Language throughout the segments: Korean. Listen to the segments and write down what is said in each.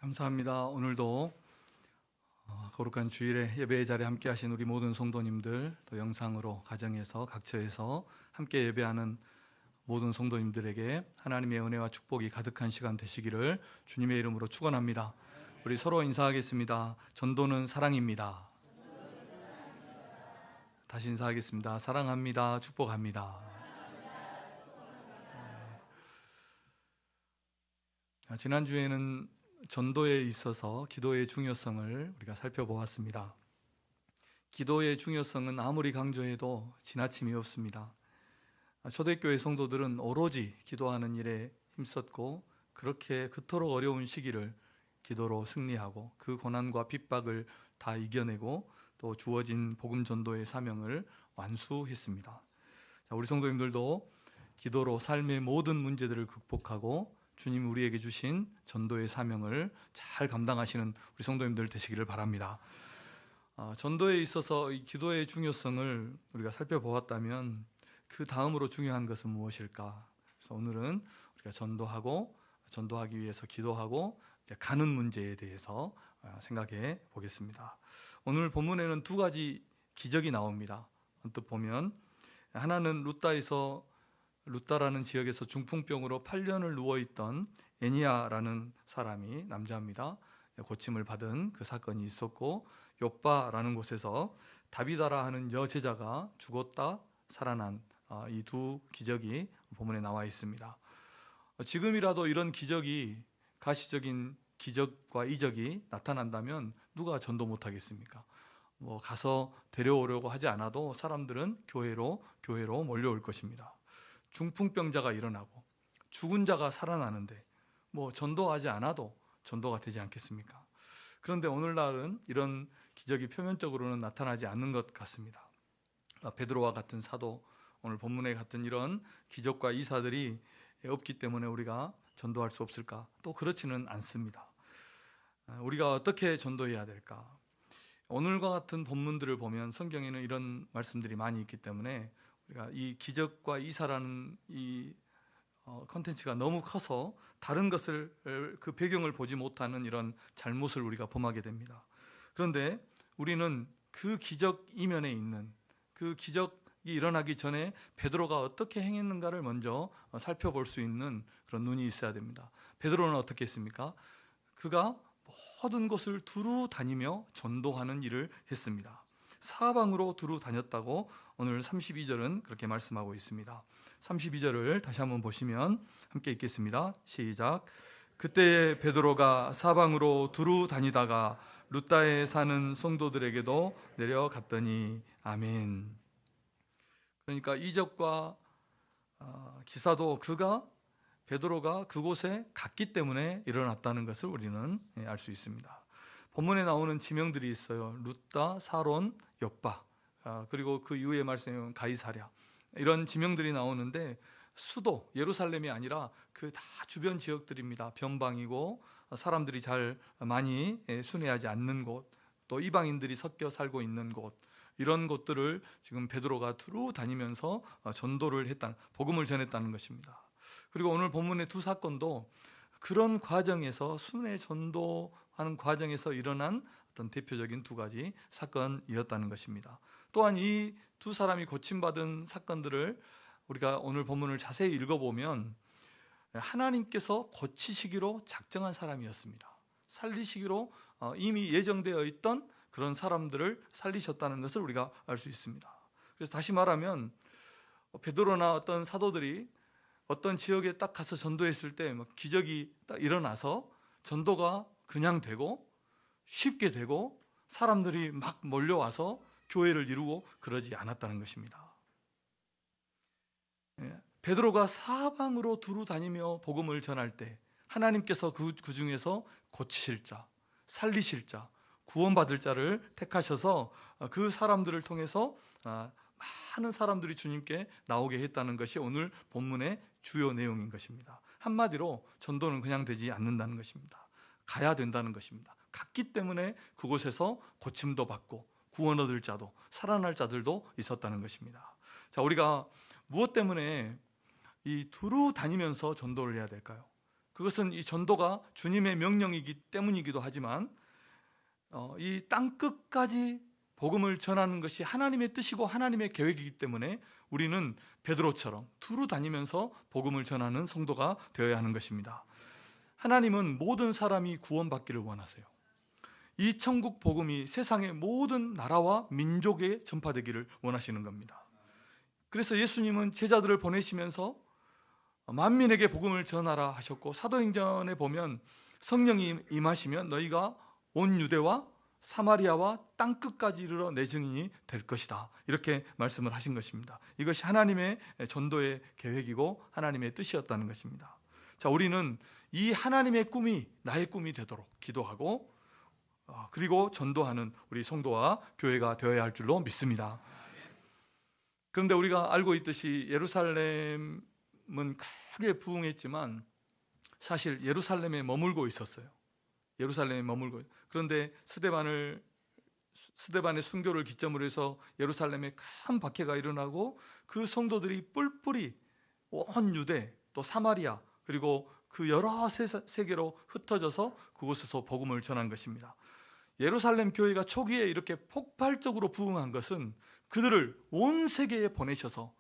감사합니다. 오늘도 거룩한 주일에 예배의 자리에 함께 하신 우리 모든 성도님들, 또 영상으로 가정에서 각처에서 함께 예배하는 모든 성도님들에게 하나님의 은혜와 축복이 가득한 시간 되시기를 주님의 이름으로 축원합니다. 우리 서로 인사하겠습니다. 전도는 사랑입니다. 다시 인사하겠습니다. 사랑합니다. 축복합니다. 지난주에는 전도에 있어서 기도의 중요성을 우리가 살펴보았습니다. 기도의 중요성은 아무리 강조해도 지나침이 없습니다. 초대교회 성도들은 오로지 기도하는 일에 힘썼고, 그렇게 그토록 어려운 시기를 기도로 승리하고 그 고난과 핍박을 다 이겨내고 또 주어진 복음 전도의 사명을 완수했습니다. 우리 성도님들도 기도로 삶의 모든 문제들을 극복하고 주님 우리에게 주신 전도의 사명을 잘 감당하시는 우리 성도님들 되시기를 바랍니다. 전도에 있어서 이 기도의 중요성을 우리가 살펴보았다면 그 다음으로 중요한 것은 무엇일까? 그래서 오늘은 우리가 전도하기 위해서 기도하고 이제 가는 문제에 대해서 생각해 보겠습니다. 오늘 본문에는 두 가지 기적이 나옵니다. 언뜻 보면 하나는 루다라는 지역에서 중풍병으로 8년을 누워있던 애니야라는 사람이, 남자입니다, 고침을 받은 그 사건이 있었고, 욥바라는 곳에서 다비다라 하는 여제자가 죽었다 살아난 이 두 기적이 본문에 나와 있습니다. 지금이라도 이런 기적이, 가시적인 기적과 이적이 나타난다면 누가 전도 못하겠습니까? 가서 데려오려고 하지 않아도 사람들은 교회로 몰려올 것입니다. 중풍병자가 일어나고 죽은 자가 살아나는데 전도하지 않아도 전도가 되지 않겠습니까? 그런데 오늘날은 이런 기적이 표면적으로는 나타나지 않는 것 같습니다. 베드로와 같은 사도, 오늘 본문에 같은 이런 기적과 이사들이 없기 때문에 우리가 전도할 수 없을까? 또 그렇지는 않습니다. 우리가 어떻게 전도해야 될까? 오늘과 같은 본문들을 보면 성경에는 이런 말씀들이 많이 있기 때문에 우리가 이 기적과 이사라는 이 컨텐츠가 너무 커서 다른 것을, 그 배경을 보지 못하는 이런 잘못을 우리가 범하게 됩니다. 그런데 우리는 그 기적 이면에 있는, 그 기적이 일어나기 전에 베드로가 어떻게 행했는가를 먼저 살펴볼 수 있는 그런 눈이 있어야 됩니다. 베드로는 어떻게 했습니까? 그가 모든 곳을 두루 다니며 전도하는 일을 했습니다. 사방으로 두루 다녔다고 오늘 32절은 그렇게 말씀하고 있습니다. 32절을 다시 한번 보시면 함께 읽겠습니다. 시작. 그때 베드로가 사방으로 두루 다니다가 루다에 사는 성도들에게도 내려갔더니. 아멘. 그러니까 이적과 기사도 베드로가 그곳에 갔기 때문에 일어났다는 것을 우리는 알 수 있습니다. 본문에 나오는 지명들이 있어요. 루다, 사론, 욥바, 그리고 그 이후에 말씀하신 가이사랴, 이런 지명들이 나오는데 수도 예루살렘이 아니라 그 다 주변 지역들입니다. 변방이고 사람들이 잘 많이 순회하지 않는 곳, 또 이방인들이 섞여 살고 있는 곳, 이런 곳들을 지금 베드로가 두루 다니면서 전도를 했다는, 복음을 전했다는 것입니다. 그리고 오늘 본문의 두 사건도 그런 과정에서, 순회 전도하는 과정에서 일어난 어떤 대표적인 두 가지 사건이었다는 것입니다. 또한 이 두 사람이 고침받은 사건들을 우리가 오늘 본문을 자세히 읽어보면 하나님께서 고치시기로 작정한 사람이었습니다. 살리시기로 이미 예정되어 있던 그런 사람들을 살리셨다는 것을 우리가 알 수 있습니다. 그래서 다시 말하면 베드로나 어떤 사도들이 어떤 지역에 딱 가서 전도했을 때 기적이 딱 일어나서 전도가 그냥 되고 쉽게 되고 사람들이 막 몰려와서 교회를 이루고 그러지 않았다는 것입니다. 베드로가 사방으로 두루 다니며 복음을 전할 때 하나님께서 그 중에서 고치실 자, 살리실 자, 구원받을 자를 택하셔서 그 사람들을 통해서 많은 사람들이 주님께 나오게 했다는 것이 오늘 본문의 주요 내용인 것입니다. 한마디로 전도는 그냥 되지 않는다는 것입니다. 가야 된다는 것입니다. 갔기 때문에 그곳에서 고침도 받고 구원 얻을 자도, 살아날 자들도 있었다는 것입니다. 자, 우리가 무엇 때문에 이 두루 다니면서 전도를 해야 될까요? 그것은 이 전도가 주님의 명령이기 때문이기도 하지만 이 땅 끝까지 복음을 전하는 것이 하나님의 뜻이고 하나님의 계획이기 때문에 우리는 베드로처럼 두루 다니면서 복음을 전하는 성도가 되어야 하는 것입니다. 하나님은 모든 사람이 구원받기를 원하세요. 이 천국 복음이 세상의 모든 나라와 민족에 전파되기를 원하시는 겁니다. 그래서 예수님은 제자들을 보내시면서 만민에게 복음을 전하라 하셨고, 사도행전에 보면 성령이 임하시면 너희가 온 유대와 사마리아와 땅끝까지 이르러 내 증인이 될 것이다, 이렇게 말씀을 하신 것입니다. 이것이 하나님의 전도의 계획이고 하나님의 뜻이었다는 것입니다. 자, 우리는 이 하나님의 꿈이 나의 꿈이 되도록 기도하고 그리고 전도하는 우리 성도와 교회가 되어야 할 줄로 믿습니다. 그런데 우리가 알고 있듯이 예루살렘은 크게 부흥했지만 사실 예루살렘에 머물고 있었어요. 예루살렘에 머물고. 그런데 스데반의 순교를 기점으로 해서 예루살렘에 큰 박해가 일어나고 그 성도들이 뿔뿔이 온 유대 또 사마리아 그리고 그 여러 세계로 흩어져서 그곳에서 복음을 전한 것입니다. 예루살렘 교회가 초기에 이렇게 폭발적으로 부흥한 것은 그들을 온 세계에 보내셔서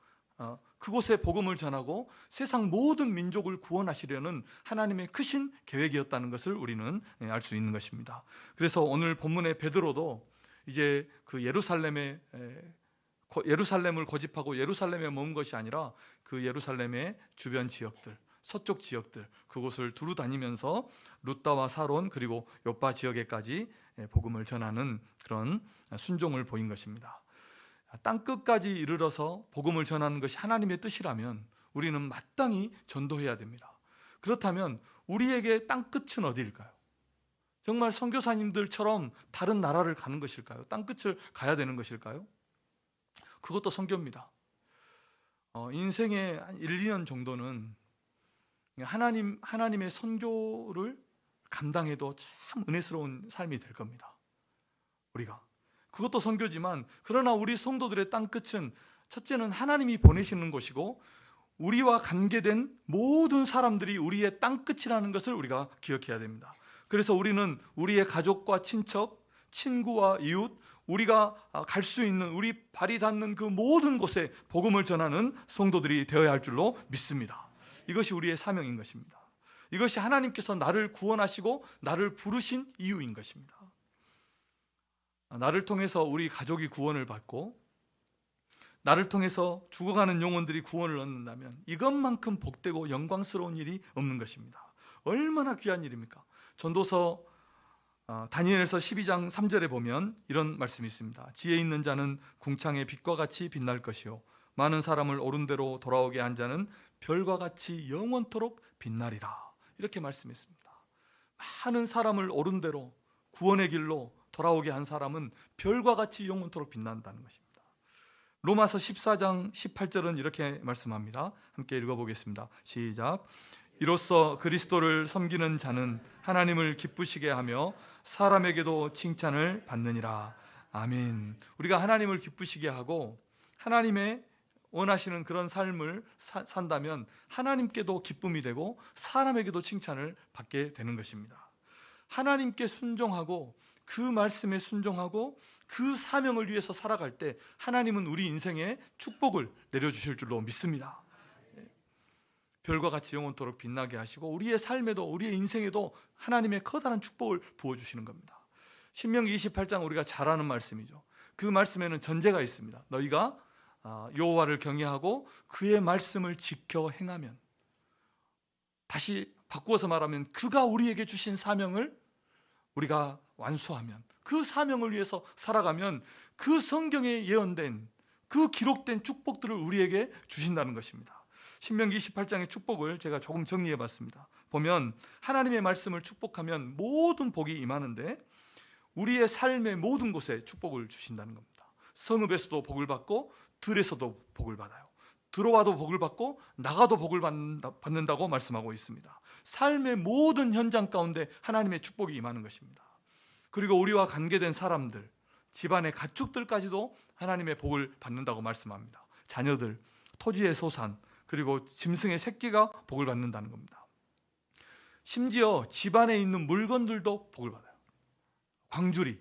그곳에 복음을 전하고 세상 모든 민족을 구원하시려는 하나님의 크신 계획이었다는 것을 우리는 알 수 있는 것입니다. 그래서 오늘 본문의 베드로도 이제 그 예루살렘을 고집하고 예루살렘에 머문 것이 아니라 그 예루살렘의 주변 지역들, 서쪽 지역들, 그곳을 두루 다니면서 룻다와 사론 그리고 요파 지역에까지 복음을 전하는 그런 순종을 보인 것입니다. 땅끝까지 이르러서 복음을 전하는 것이 하나님의 뜻이라면 우리는 마땅히 전도해야 됩니다. 그렇다면 우리에게 땅끝은 어디일까요? 정말 선교사님들처럼 다른 나라를 가는 것일까요? 땅끝을 가야 되는 것일까요? 그것도 선교입니다. 인생의 한 1, 2년 정도는 하나님의 선교를 감당해도 참 은혜스러운 삶이 될 겁니다. 우리가 그것도 선교지만, 그러나 우리 성도들의 땅끝은 첫째는 하나님이 보내시는 곳이고 우리와 관계된 모든 사람들이 우리의 땅끝이라는 것을 우리가 기억해야 됩니다. 그래서 우리는 우리의 가족과 친척, 친구와 이웃, 우리가 갈 수 있는, 우리 발이 닿는 그 모든 곳에 복음을 전하는 성도들이 되어야 할 줄로 믿습니다. 이것이 우리의 사명인 것입니다. 이것이 하나님께서 나를 구원하시고 나를 부르신 이유인 것입니다. 나를 통해서 우리 가족이 구원을 받고 나를 통해서 죽어가는 영혼들이 구원을 얻는다면 이것만큼 복되고 영광스러운 일이 없는 것입니다. 얼마나 귀한 일입니까? 전도서 다니엘서 12장 3절에 보면 이런 말씀이 있습니다. 지혜 있는 자는 궁창의 빛과 같이 빛날 것이요 많은 사람을 옳은 대로 돌아오게 한 자는 별과 같이 영원토록 빛나리라, 이렇게 말씀했습니다. 많은 사람을 옳은 대로 구원의 길로 돌아오게 한 사람은 별과 같이 영원토록 빛난다는 것입니다. 로마서 14장 18절은 이렇게 말씀합니다. 함께 읽어보겠습니다. 시작. 이로써 그리스도를 섬기는 자는 하나님을 기쁘시게 하며 사람에게도 칭찬을 받느니라. 아멘. 우리가 하나님을 기쁘시게 하고 하나님의 원하시는 그런 삶을 산다면 하나님께도 기쁨이 되고 사람에게도 칭찬을 받게 되는 것입니다. 하나님께 순종하고 그 말씀에 순종하고 그 사명을 위해서 살아갈 때 하나님은 우리 인생에 축복을 내려주실 줄로 믿습니다. 별과 같이 영원토록 빛나게 하시고 우리의 삶에도, 우리의 인생에도 하나님의 커다란 축복을 부어주시는 겁니다. 신명기 28장 우리가 잘 아는 말씀이죠. 그 말씀에는 전제가 있습니다. 너희가 여호와를 경외하고 그의 말씀을 지켜 행하면, 다시 바꾸어서 말하면 그가 우리에게 주신 사명을 우리가 완수하면, 그 사명을 위해서 살아가면 그 성경에 예언된 그 기록된 축복들을 우리에게 주신다는 것입니다. 신명기 28장의 축복을 제가 조금 정리해 봤습니다. 보면 하나님의 말씀을 축복하면 모든 복이 임하는데 우리의 삶의 모든 곳에 축복을 주신다는 겁니다. 성읍에서도 복을 받고 들에서도 복을 받아요. 들어와도 복을 받고 나가도 복을 받는다고 말씀하고 있습니다. 삶의 모든 현장 가운데 하나님의 축복이 임하는 것입니다. 그리고 우리와 관계된 사람들, 집안의 가축들까지도 하나님의 복을 받는다고 말씀합니다. 자녀들, 토지의 소산, 그리고 짐승의 새끼가 복을 받는다는 겁니다. 심지어 집안에 있는 물건들도 복을 받아요. 광주리,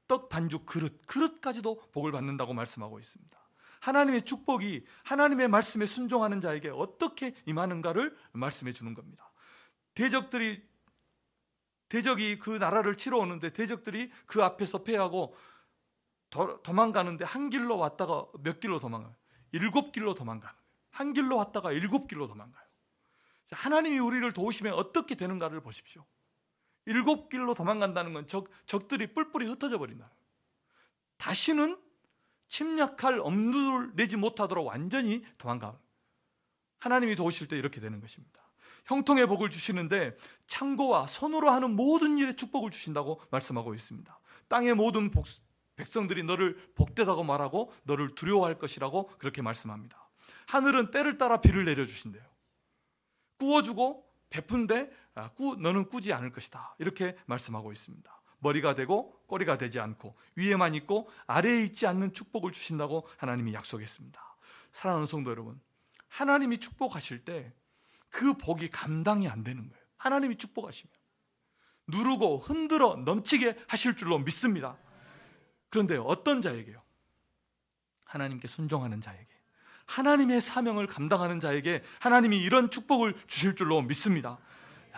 떡 반죽 그릇까지도 복을 받는다고 말씀하고 있습니다. 하나님의 축복이 하나님의 말씀에 순종하는 자에게 어떻게 임하는가를 말씀해 주는 겁니다. 대적이 그 나라를 치러 오는데 대적들이 그 앞에서 패하고 도망가는데 한 길로 왔다가 몇 길로 도망가요? 7길로 도망가요. 한 길로 왔다가 7길로 도망가요. 하나님이 우리를 도우시면 어떻게 되는가를 보십시오. 7길로 도망간다는 건 적들이 뿔뿔이 흩어져 버린다. 다시는 침략할 엄두를 내지 못하도록 완전히 도망가. 하나님이 도우실 때 이렇게 되는 것입니다. 형통의 복을 주시는데 창고와 손으로 하는 모든 일에 축복을 주신다고 말씀하고 있습니다. 땅의 모든 백성들이 너를 복되다고 말하고 너를 두려워할 것이라고 그렇게 말씀합니다. 하늘은 때를 따라 비를 내려주신대요. 꾸어주고 베푼데 너는 꾸지 않을 것이다, 이렇게 말씀하고 있습니다. 머리가 되고 꼬리가 되지 않고 위에만 있고 아래에 있지 않는 축복을 주신다고 하나님이 약속했습니다. 사랑하는 성도 여러분, 하나님이 축복하실 때 그 복이 감당이 안 되는 거예요. 하나님이 축복하시면 누르고 흔들어 넘치게 하실 줄로 믿습니다. 그런데 어떤 자에게요? 하나님께 순종하는 자에게, 하나님의 사명을 감당하는 자에게 하나님이 이런 축복을 주실 줄로 믿습니다.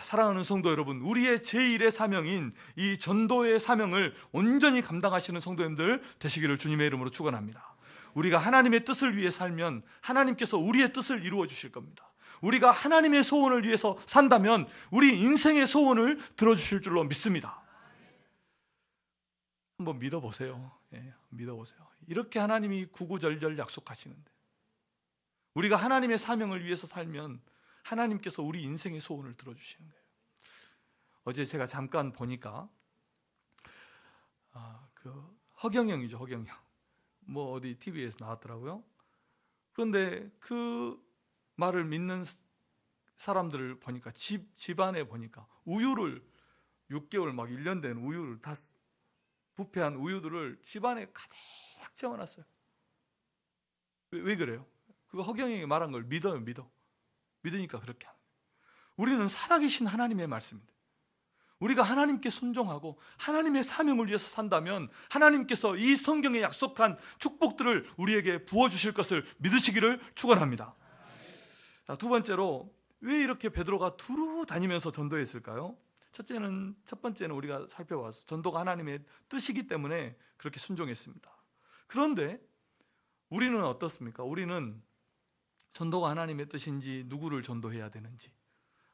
사랑하는 성도 여러분, 우리의 제1의 사명인 이 전도의 사명을 온전히 감당하시는 성도님들 되시기를 주님의 이름으로 축원합니다. 우리가 하나님의 뜻을 위해 살면 하나님께서 우리의 뜻을 이루어 주실 겁니다. 우리가 하나님의 소원을 위해서 산다면 우리 인생의 소원을 들어주실 줄로 믿습니다. 한번 믿어보세요. 믿어보세요. 이렇게 하나님이 구구절절 약속하시는데 우리가 하나님의 사명을 위해서 살면 하나님께서 우리 인생의 소원을 들어주시는 거예요. 어제 제가 잠깐 보니까 그 허경영이죠, 허경영. 뭐 어디 TV에서 나왔더라고요. 그런데 그 말을 믿는 사람들을 보니까 집안에 보니까 우유를 6개월 막 1년 된 우유를 다 부패한 우유들을 집안에 가득 채워놨어요. 왜 그래요? 그 허경영이 말한 걸 믿으니까 그렇게 하는 거예요. 우리는 살아계신 하나님의 말씀입니다. 우리가 하나님께 순종하고 하나님의 사명을 위해서 산다면 하나님께서 이 성경에 약속한 축복들을 우리에게 부어주실 것을 믿으시기를 축원합니다. 자, 두 번째로 왜 이렇게 베드로가 두루 다니면서 전도했을까요? 첫 번째는 우리가 살펴봐서 전도가 하나님의 뜻이기 때문에 그렇게 순종했습니다. 그런데 우리는 어떻습니까? 우리는 전도가 하나님의 뜻인지, 누구를 전도해야 되는지,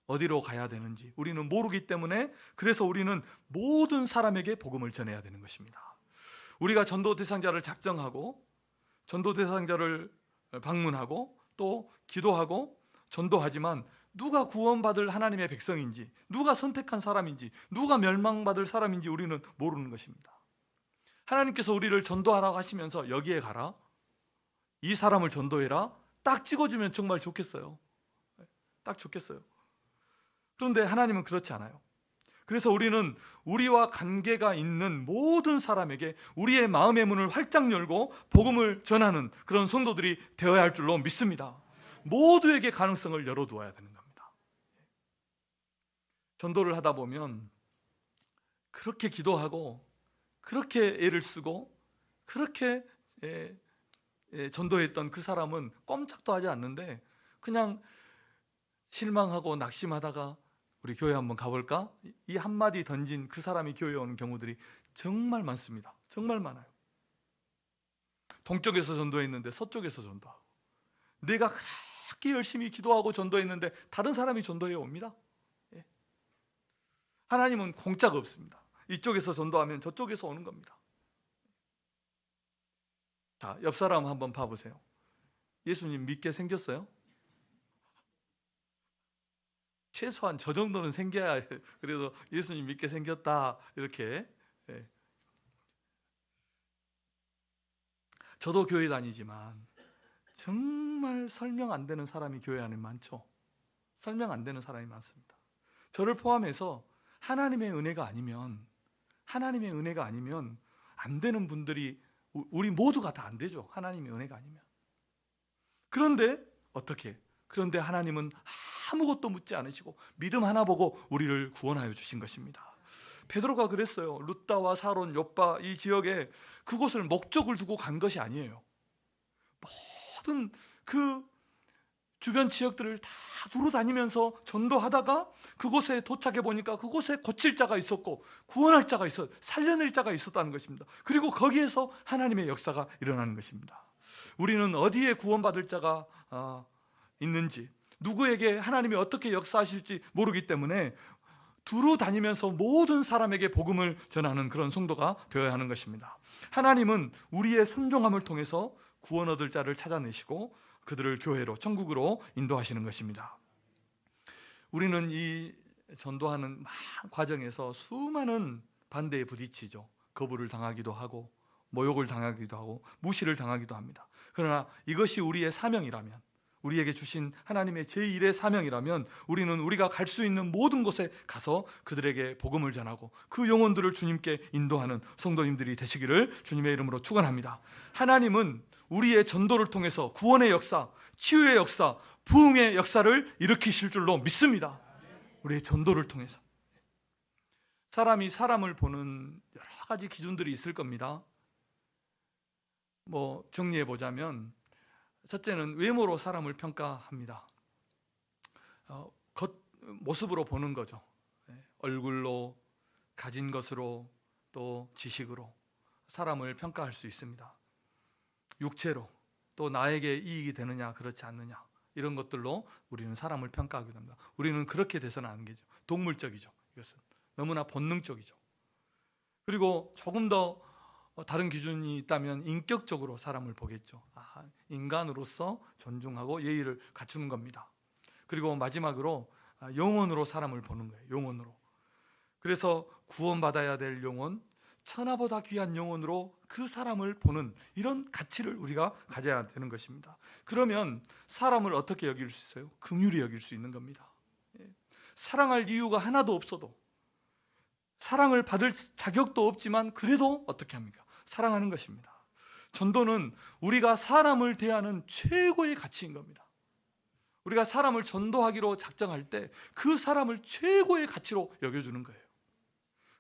어디로 가야 되는지 우리는 모르기 때문에, 그래서 우리는 모든 사람에게 복음을 전해야 되는 것입니다. 우리가 전도 대상자를 작정하고 전도 대상자를 방문하고 또 기도하고 전도하지만 누가 구원받을 하나님의 백성인지, 누가 선택한 사람인지, 누가 멸망받을 사람인지 우리는 모르는 것입니다. 하나님께서 우리를 전도하라고 하시면서 여기에 가라, 이 사람을 전도해라, 딱 찍어주면 정말 좋겠어요. 딱 좋겠어요. 그런데 하나님은 그렇지 않아요. 그래서 우리는 우리와 관계가 있는 모든 사람에게 우리의 마음의 문을 활짝 열고 복음을 전하는 그런 성도들이 되어야 할 줄로 믿습니다. 모두에게 가능성을 열어두어야 되는 겁니다. 전도를 하다 보면 그렇게 기도하고 그렇게 애를 쓰고 그렇게 전도했던 그 사람은 꼼짝도 하지 않는데 그냥 실망하고 낙심하다가 우리 교회 한번 가볼까? 이 한마디 던진 그 사람이 교회에 오는 경우들이 정말 많습니다. 정말 많아요. 동쪽에서 전도했는데 서쪽에서 전도하고, 내가 그렇게 열심히 기도하고 전도했는데 다른 사람이 전도해 옵니다. 하나님은 공짜가 없습니다. 이쪽에서 전도하면 저쪽에서 오는 겁니다. 자, 옆 사람 한번 봐보세요. 예수님 믿게 생겼어요? 최소한 저 정도는 생겨야 그래도 예수님 믿게 생겼다 이렇게. 저도 교회 다니지만 정말 설명 안 되는 사람이 교회 안에 많죠. 설명 안 되는 사람이 많습니다. 저를 포함해서 하나님의 은혜가 아니면 안 되는 분들이, 우리 모두가 다 안 되죠. 하나님의 은혜가 아니면. 그런데 어떻게? 그런데 하나님은 아무것도 묻지 않으시고 믿음 하나 보고 우리를 구원하여 주신 것입니다. 베드로가 그랬어요. 룻다와 사론, 욥바 이 지역에 그곳을 목적을 두고 간 것이 아니에요. 모든 그 주변 지역들을 다 두루 다니면서 전도하다가 그곳에 도착해 보니까 그곳에 고칠 자가 있었고 구원할 자가 있었, 살려낼 자가 있었다는 것입니다. 그리고 거기에서 하나님의 역사가 일어나는 것입니다. 우리는 어디에 구원받을 자가 있는지, 누구에게 하나님이 어떻게 역사하실지 모르기 때문에 두루 다니면서 모든 사람에게 복음을 전하는 그런 성도가 되어야 하는 것입니다. 하나님은 우리의 순종함을 통해서 구원 얻을 자를 찾아내시고 그들을 교회로, 천국으로 인도하시는 것입니다. 우리는 이 전도하는 과정에서 수많은 반대에 부딪히죠. 거부를 당하기도 하고 모욕을 당하기도 하고 무시를 당하기도 합니다. 그러나 이것이 우리의 사명이라면, 우리에게 주신 하나님의 제1의 사명이라면 우리는 우리가 갈 수 있는 모든 곳에 가서 그들에게 복음을 전하고 그 영혼들을 주님께 인도하는 성도님들이 되시기를 주님의 이름으로 축원합니다. 하나님은 우리의 전도를 통해서 구원의 역사, 치유의 역사, 부흥의 역사를 일으키실 줄로 믿습니다. 우리의 전도를 통해서. 사람이 사람을 보는 여러 가지 기준들이 있을 겁니다. 정리해 보자면, 첫째는 외모로 사람을 평가합니다. 겉 모습으로 보는 거죠. 얼굴로, 가진 것으로, 또 지식으로 사람을 평가할 수 있습니다. 육체로, 또 나에게 이익이 되느냐 그렇지 않느냐, 이런 것들로 우리는 사람을 평가하게 됩니다. 우리는 그렇게 돼서는 안 되죠. 동물적이죠. 이것은 너무나 본능적이죠. 그리고 조금 더 다른 기준이 있다면 인격적으로 사람을 보겠죠. 인간으로서 존중하고 예의를 갖추는 겁니다. 그리고 마지막으로 영혼으로 사람을 보는 거예요. 영혼으로. 그래서 구원받아야 될 영혼, 천하보다 귀한 영혼으로 그 사람을 보는 이런 가치를 우리가 가져야 되는 것입니다. 그러면 사람을 어떻게 여길 수 있어요? 긍휼히 여길 수 있는 겁니다. 사랑할 이유가 하나도 없어도, 사랑을 받을 자격도 없지만 그래도 어떻게 합니까? 사랑하는 것입니다. 전도는 우리가 사람을 대하는 최고의 가치인 겁니다. 우리가 사람을 전도하기로 작정할 때 그 사람을 최고의 가치로 여겨주는 거예요.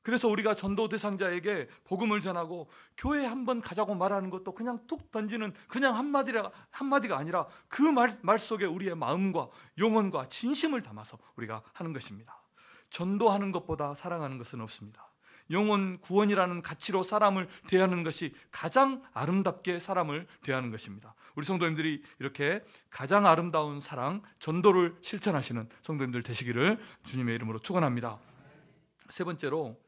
그래서 우리가 전도 대상자에게 복음을 전하고 교회 한번 가자고 말하는 것도 그냥 툭 던지는 그냥 한마디가 아니라 그 말 속에 우리의 마음과 영혼과 진심을 담아서 우리가 하는 것입니다. 전도하는 것보다 사랑하는 것은 없습니다. 영혼 구원이라는 가치로 사람을 대하는 것이 가장 아름답게 사람을 대하는 것입니다. 우리 성도님들이 이렇게 가장 아름다운 사랑, 전도를 실천하시는 성도님들 되시기를 주님의 이름으로 축원합니다. 세 번째로,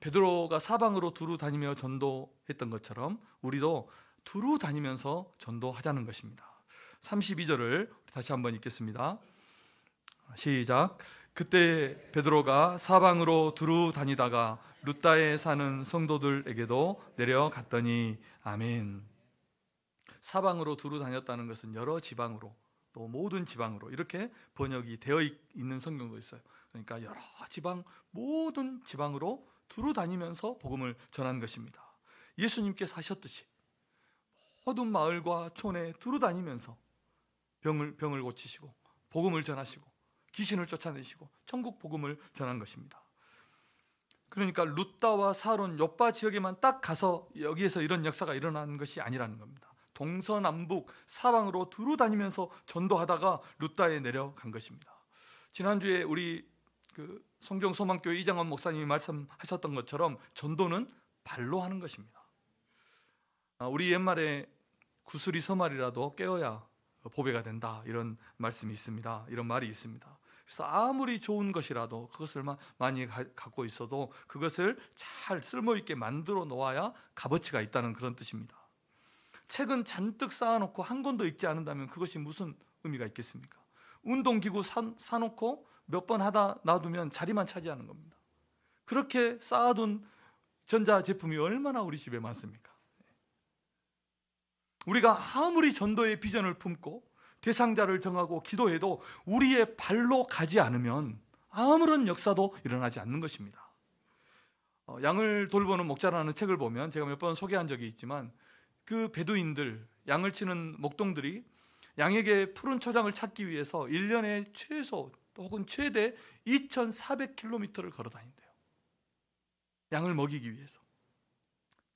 베드로가 사방으로 두루 다니며 전도했던 것처럼 우리도 두루 다니면서 전도하자는 것입니다. 32절을 다시 한번 읽겠습니다. 시작. 그때 베드로가 사방으로 두루 다니다가 룻다에 사는 성도들에게도 내려갔더니. 아멘. 사방으로 두루 다녔다는 것은 여러 지방으로, 또 모든 지방으로 이렇게 번역이 되어 있는 성경도 있어요. 그러니까 여러 지방, 모든 지방으로 두루 다니면서 복음을 전한 것입니다. 예수님께서 하셨듯이 모든 마을과 촌에 두루 다니면서 병을 고치시고 복음을 전하시고 귀신을 쫓아내시고 천국 복음을 전한 것입니다. 그러니까 룻다와 사론, 욥바 지역에만 딱 가서 여기에서 이런 역사가 일어나는 것이 아니라는 겁니다. 동서남북 사방으로 두루 다니면서 전도하다가 룻다에 내려간 것입니다. 지난주에 우리 성경소망교회 이장원 목사님이 말씀하셨던 것처럼 전도는 발로 하는 것입니다. 우리 옛말에 구슬이 서말이라도 깨어야 보배가 된다, 이런 말씀이 있습니다. 이런 말이 있습니다. 그래서 아무리 좋은 것이라도 그것을 많이 갖고 있어도 그것을 잘 쓸모있게 만들어 놓아야 값어치가 있다는 그런 뜻입니다. 책은 잔뜩 쌓아놓고 한 권도 읽지 않는다면 그것이 무슨 의미가 있겠습니까? 운동기구 사놓고 몇 번 하다 놔두면 자리만 차지하는 겁니다. 그렇게 쌓아둔 전자제품이 얼마나 우리 집에 많습니까? 우리가 아무리 전도의 비전을 품고 대상자를 정하고 기도해도 우리의 발로 가지 않으면 아무런 역사도 일어나지 않는 것입니다. 양을 돌보는 목자라는 책을 보면 제가 몇 번 소개한 적이 있지만 그 베두인들, 양을 치는 목동들이 양에게 푸른 초장을 찾기 위해서 1년에 최소 혹은 최대 2,400km를 걸어 다닌대요. 양을 먹이기 위해서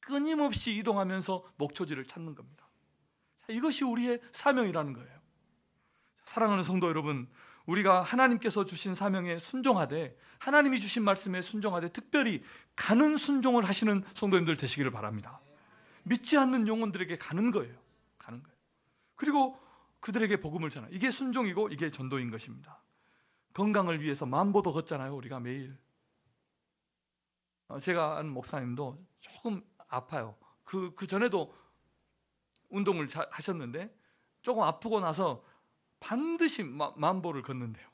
끊임없이 이동하면서 목초지를 찾는 겁니다. 이것이 우리의 사명이라는 거예요. 사랑하는 성도 여러분, 우리가 하나님께서 주신 사명에 순종하되, 하나님이 주신 말씀에 순종하되, 특별히 가는 순종을 하시는 성도님들 되시기를 바랍니다. 믿지 않는 영혼들에게 가는 거예요. 가는 거예요. 그리고 그들에게 복음을 전하. 이게 순종이고 이게 전도인 것입니다. 건강을 위해서 만보도 걷잖아요, 우리가 매일. 제가 아는 목사님도 조금 아파요. 그 전에도 운동을 잘 하셨는데 조금 아프고 나서 반드시 만보를 걷는데요.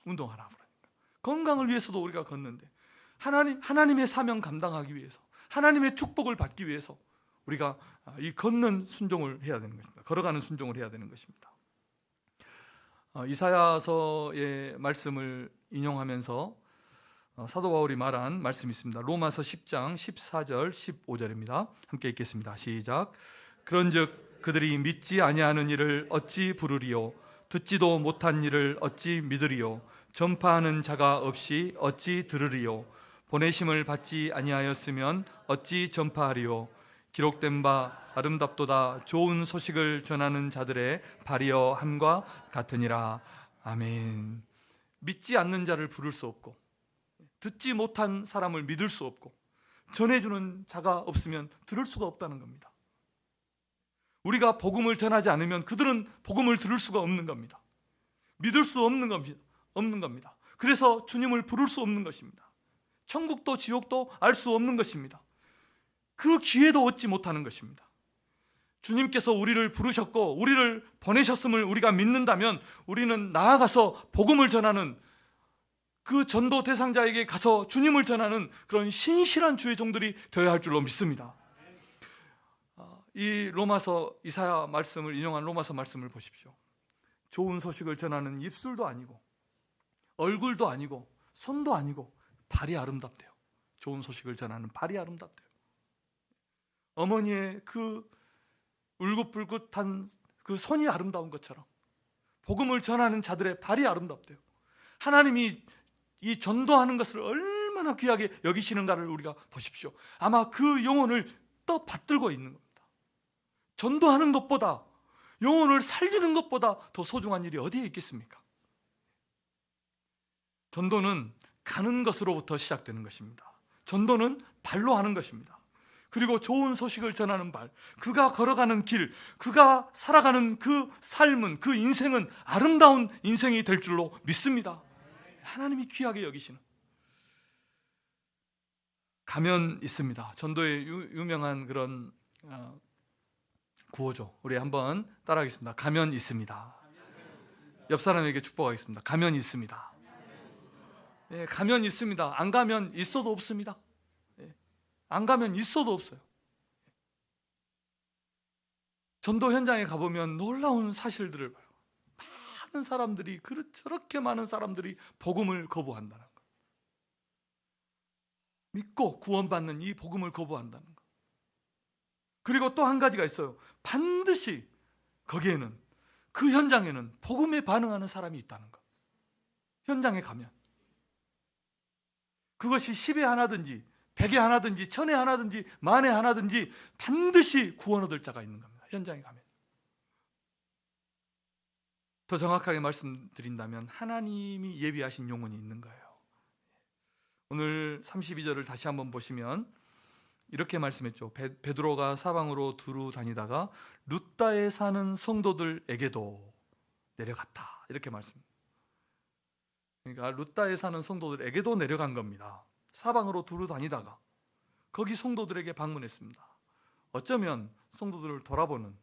운동하라 그러니까. 건강을 위해서도 우리가 걷는데, 하나님의 사명 감당하기 위해서, 하나님의 축복을 받기 위해서 우리가 이 걷는 순종을 해야 되는 것입니다. 걸어가는 순종을 해야 되는 것입니다. 이사야서의 말씀을 인용하면서 사도 바울이 말한 말씀이 있습니다. 로마서 10장 14절 15절입니다. 함께 읽겠습니다. 시작. 그런즉 그들이 믿지 아니하는 일을 어찌 부르리요, 듣지도 못한 일을 어찌 믿으리요, 전파하는 자가 없이 어찌 들으리요, 보내심을 받지 아니하였으면 어찌 전파하리요. 기록된 바 아름답도다 좋은 소식을 전하는 자들의 발이여 함과 같으니라. 아멘. 믿지 않는 자를 부를 수 없고, 듣지 못한 사람을 믿을 수 없고, 전해주는 자가 없으면 들을 수가 없다는 겁니다. 우리가 복음을 전하지 않으면 그들은 복음을 들을 수가 없는 겁니다. 믿을 수 없는 겁니다. 그래서 주님을 부를 수 없는 것입니다. 천국도 지옥도 알 수 없는 것입니다. 그 기회도 얻지 못하는 것입니다. 주님께서 우리를 부르셨고 우리를 보내셨음을 우리가 믿는다면 우리는 나아가서 복음을 전하는, 그 전도 대상자에게 가서 주님을 전하는 그런 신실한 주의 종들이 되어야 할 줄로 믿습니다. 이 로마서, 이사야 말씀을 인용한 로마서 말씀을 보십시오. 좋은 소식을 전하는 입술도 아니고 얼굴도 아니고 손도 아니고 발이 아름답대요. 좋은 소식을 전하는 발이 아름답대요. 어머니의 그 울긋불긋한 그 손이 아름다운 것처럼 복음을 전하는 자들의 발이 아름답대요. 하나님이 이 전도하는 것을 얼마나 귀하게 여기시는가를 우리가 보십시오. 아마 그 영혼을 또 받들고 있는 겁니다. 전도하는 것보다, 영혼을 살리는 것보다 더 소중한 일이 어디에 있겠습니까? 전도는 가는 것으로부터 시작되는 것입니다. 전도는 발로 하는 것입니다. 그리고 좋은 소식을 전하는 발, 그가 걸어가는 길, 그가 살아가는 그 삶은, 그 인생은 아름다운 인생이 될 줄로 믿습니다. 하나님이 귀하게 여기시는. 가면 있습니다. 전도의 유명한 그런 구호죠. 우리 한번 따라하겠습니다. 가면 있습니다. 옆 사람에게 축복하겠습니다. 가면 있습니다. 네, 가면 있습니다. 안 가면 있어도 없습니다. 네, 안 가면 있어도 없어요. 전도 현장에 가보면 놀라운 사실들을 봐요. 많은 사람들이, 저렇게 많은 사람들이 복음을 거부한다는 것, 믿고 구원받는 이 복음을 거부한다는 것. 그리고 또 한 가지가 있어요. 반드시 거기에는, 그 현장에는 복음에 반응하는 사람이 있다는 것. 현장에 가면 그것이 10에 하나든지 100에 하나든지 1000에 하나든지 10,000에 하나든지 반드시 구원 얻을 자가 있는 겁니다. 현장에 가면. 더 정확하게 말씀드린다면 하나님이 예비하신 영혼이 있는 거예요. 오늘 32절을 다시 한번 보시면 이렇게 말씀했죠. 베드로가 사방으로 두루 다니다가 룻다에 사는 성도들에게도 내려갔다, 이렇게 말씀. 그러니까 룻다에 사는 성도들에게도 내려간 겁니다. 사방으로 두루 다니다가 거기 성도들에게 방문했습니다. 어쩌면 성도들을 돌아보는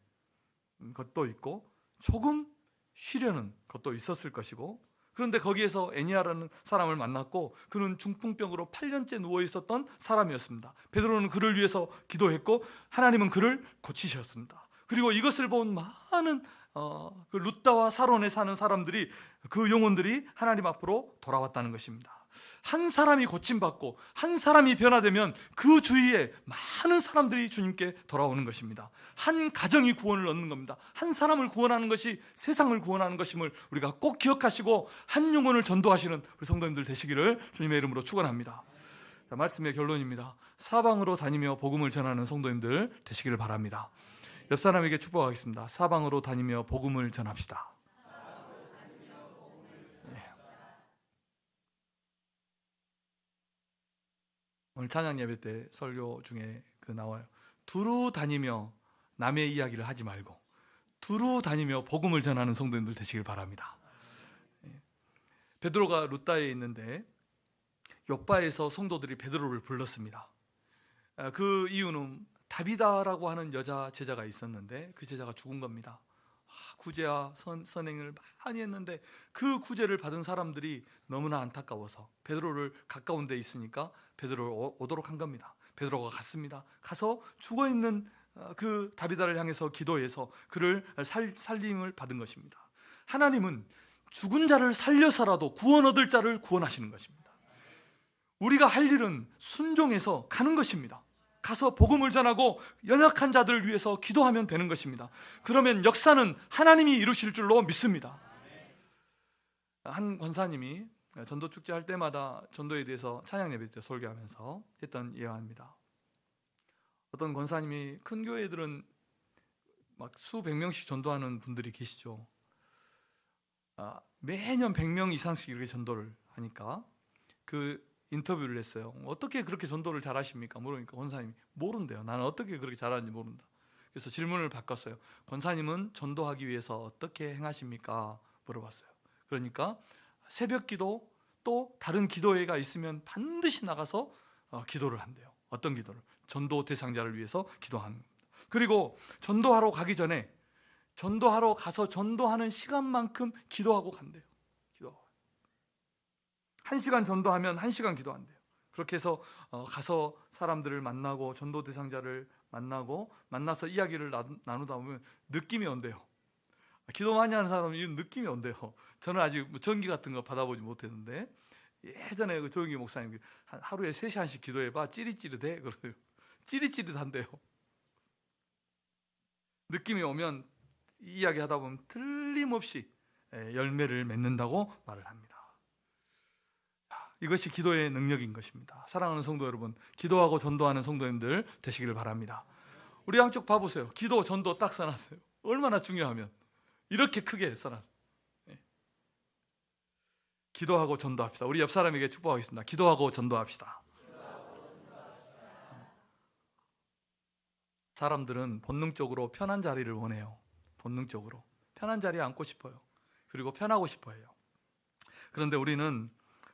것도 있고 조금 쉬려는 것도 있었을 것이고, 그런데 거기에서 애니아라는 사람을 만났고 그는 중풍병으로 8년째 누워 있었던 사람이었습니다. 베드로는 그를 위해서 기도했고 하나님은 그를 고치셨습니다. 그리고 이것을 본 많은 그 룻다와 사론에 사는 사람들이, 그 영혼들이 하나님 앞으로 돌아왔다는 것입니다. 한 사람이 고침받고 한 사람이 변화되면 그 주위에 많은 사람들이 주님께 돌아오는 것입니다. 한 가정이 구원을 얻는 겁니다. 한 사람을 구원하는 것이 세상을 구원하는 것임을 우리가 꼭 기억하시고 한 영혼을 전도하시는 우리 성도님들 되시기를 주님의 이름으로 축원합니다. 자, 말씀의 결론입니다. 사방으로 다니며 복음을 전하는 성도님들 되시기를 바랍니다. 옆 사람에게 축복하겠습니다. 사방으로 다니며 복음을 전합시다. 오늘 찬양 예배 때 설교 중에 나와요. 두루 다니며 남의 이야기를 하지 말고 두루 다니며 복음을 전하는 성도님들 되시길 바랍니다. 베드로가 룻다에 있는데 욥바에서 성도들이 베드로를 불렀습니다. 그 이유는 다비다라고 하는 여자 제자가 있었는데 그 제자가 죽은 겁니다. 구제와 선행을 많이 했는데 그 구제를 받은 사람들이 너무나 안타까워서 베드로를 가까운 데 있으니까 베드로를 오도록 한 겁니다. 베드로가 갔습니다. 가서 죽어있는 그 다비다를 향해서 기도해서 그를 살림을 받은 것입니다. 하나님은 죽은 자를 살려서라도 구원 얻을 자를 구원하시는 것입니다. 우리가 할 일은 순종해서 가는 것입니다. 가서 복음을 전하고 연약한 자들을 위해서 기도하면 되는 것입니다. 그러면 역사는 하나님이 이루실 줄로 믿습니다. 한 권사님이 전도축제 할 때마다 전도에 대해서 찬양 예배 때 설교하면서 했던 예화입니다. 어떤 권사님이 큰 교회들은 막 수백 명씩 전도하는 분들이 계시죠. 매년 100명 이상씩 이렇게 전도를 하니까 그 인터뷰를 했어요. 어떻게 그렇게 전도를 잘하십니까? 물으니까 권사님이 모른대요. 나는 어떻게 그렇게 잘하는지 모른다. 그래서 질문을 바꿨어요. 권사님은 전도하기 위해서 어떻게 행하십니까? 물어봤어요. 그러니까 새벽 기도 또 다른 기도회가 있으면 반드시 나가서 기도를 한대요. 어떤 기도를? 전도 대상자를 위해서 기도하는 겁니다. 그리고 전도하러 가기 전에 전도하러 가서 전도하는 시간만큼 기도하고 간대요. 1시간 전도하면 1시간 기도한대요. 그렇게 해서 가서 사람들을 만나고 전도 대상자를 만나서 이야기를 나누다 보면 느낌이 온대요. 기도 많이 하는 사람은 이런 느낌이 온대요. 저는 아직 전기 같은 거 받아보지 못했는데 예전에 그 조영기 목사님 하루에 3시간씩 기도해봐 찌릿찌릿해 그래요. 찌릿찌릿한대요. 느낌이 오면 이야기하다 보면 틀림없이 열매를 맺는다고 말을 합니다. 이것이 기도의 능력인 것입니다. 사랑하는 성도 여러분, 기도하고 전도하는 성도님들 되시기를 바랍니다. 우리 양쪽 봐보세요. 기도, 전도 딱 써놨어요. 얼마나 중요하면 이렇게 크게 써놨어요. 기도하고 전도합시다. 우리 옆 사람에게 축복하겠습니다. 기도하고 전도합시다. 사람들은 본능적으로 편한 자리를 원해요. 본능적으로 편한 자리에 앉고 싶어요. 그리고 편하고 싶어해요. 그런데 우리는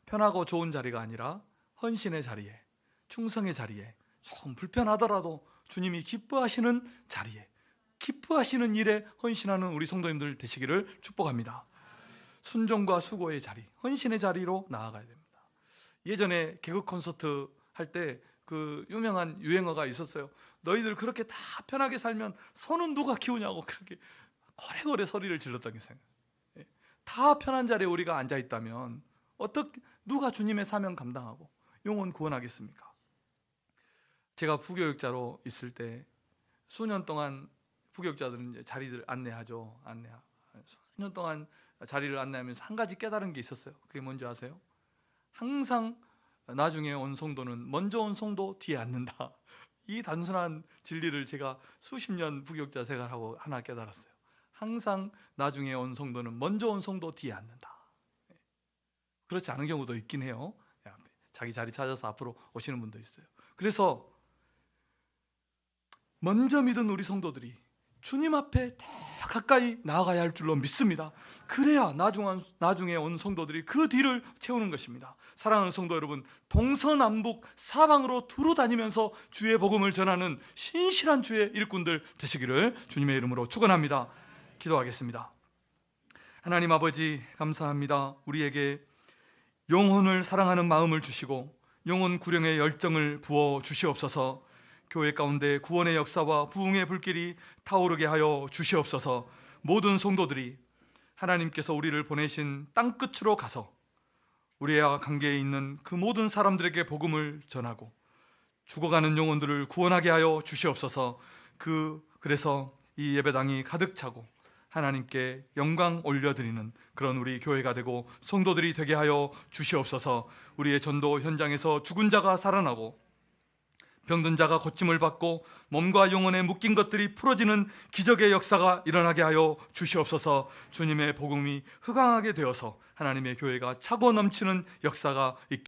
편하고 좋은 자리가 아니라 헌신의 자리에, 충성의 자리에, 조금 불편하더라도 주님이 기뻐하시는 자리에, 기뻐하시는 일에 헌신하는 우리 성도님들 되시기를 축복합니다. 순종과 수고의 자리, 헌신의 자리로 나아가야 됩니다. 예전에 개그 콘서트 할 때 그 유명한 유행어가 있었어요. 너희들 그렇게 다 편하게 살면 손은 누가 키우냐고 그렇게 고래고래 소리를 질렀던 게 생각해요. 다 편한 자리에 우리가 앉아 있다면 누가 주님의 사명 감당하고 영혼 구원하겠습니까? 제가 부교육자로 있을 때 수년 동안 부교육자들은 이제 자리들 안내하죠. 수년 동안 자리를 안내하면서 한 가지 깨달은 게 있었어요. 그게 뭔지 아세요? 항상 나중에 온 성도는 먼저 온 성도 뒤에 앉는다. 이 단순한 진리를 제가 수십 년 부교육자 생활하고 하나 깨달았어요. 항상 나중에 온 성도는 먼저 온 성도 뒤에 앉는다. 그렇지 않은 경우도 있긴 해요. 자기 자리 찾아서 앞으로 오시는 분도 있어요. 그래서 먼저 믿은 우리 성도들이 주님 앞에 더 가까이 나아가야 할 줄로 믿습니다. 그래야 나중에 온 성도들이 그 뒤를 채우는 것입니다. 사랑하는 성도 여러분, 동서남북 사방으로 두루 다니면서 주의 복음을 전하는 신실한 주의 일꾼들 되시기를 주님의 이름으로 축원합니다. 기도하겠습니다. 하나님 아버지 감사합니다. 우리에게 영혼을 사랑하는 마음을 주시고 영혼 구령의 열정을 부어 주시옵소서. 교회 가운데 구원의 역사와 부흥의 불길이 타오르게 하여 주시옵소서. 모든 성도들이 하나님께서 우리를 보내신 땅끝으로 가서 우리와 관계에 있는 그 모든 사람들에게 복음을 전하고 죽어가는 영혼들을 구원하게 하여 주시옵소서. 그래서 이 예배당이 가득 차고 하나님께 영광 올려드리는 그런 우리 교회가 되고 성도들이 되게 하여 주시옵소서. 우리의 전도 현장에서 죽은 자가 살아나고 병든 자가 고침을 받고 몸과 영혼에 묶인 것들이 풀어지는 기적의 역사가 일어나게 하여 주시옵소서. 주님의 복음이 흑강하게 되어서 하나님의 교회가 차고 넘치는 역사가 있게